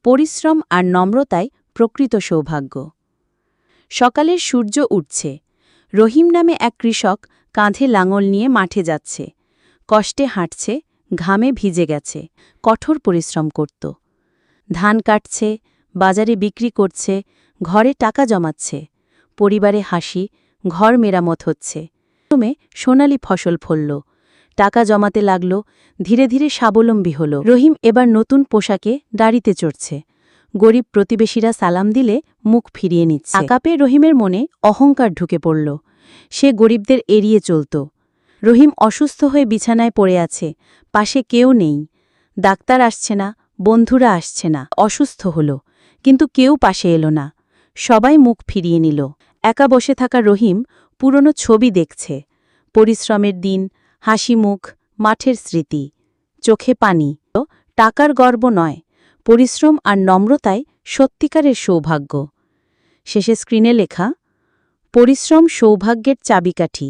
পরিশ্রম আর নম্রতায় প্রকৃত সৌভাগ্য। সকালের সূর্য উঠছে। রহিম নামে এক কৃষক কাঁধে লাঙল নিয়ে মাঠে যাচ্ছে। কষ্টে হাঁটছে, ঘামে ভিজে গেছে, কঠোর পরিশ্রম করত। ধান কাটছে, বাজারে বিক্রি করছে, ঘরে টাকা জমাচ্ছে। পরিবারে হাসি, ঘর মেরামত হচ্ছে। প্রথমে সোনালি ফসল ফলল, টাকা জমাতে লাগল, ধীরে ধীরে স্বাবলম্বী হল। রহিম এবার নতুন পোশাকে গাড়িতে চড়ছে। গরিব প্রতিবেশীরা সালাম দিলে মুখ ফিরিয়ে নিচ্ছে। টাকা পেয়ে রহিমের মনে অহংকার ঢুকে পড়ল। সে গরিবদের এড়িয়ে চলত। রহিম অসুস্থ হয়ে বিছানায় পড়ে আছে, পাশে কেউ নেই। ডাক্তার আসছে না, বন্ধুরা আসছে না। অসুস্থ হল, কিন্তু কেউ পাশে এলো না। সবাই মুখ ফিরিয়ে নিল। একা বসে থাকা রহিম পুরনো ছবি দেখছে। পরিশ্রমের দিন, হাসি মুখ, মাঠের স্মৃতি। চোখে পানি। টাকার গর্ব নয়, পরিশ্রম আর নম্রতায় সত্যিকারের সৌভাগ্য। শেষে স্ক্রিনে লেখা, পরিশ্রম সৌভাগ্যের চাবিকাঠি।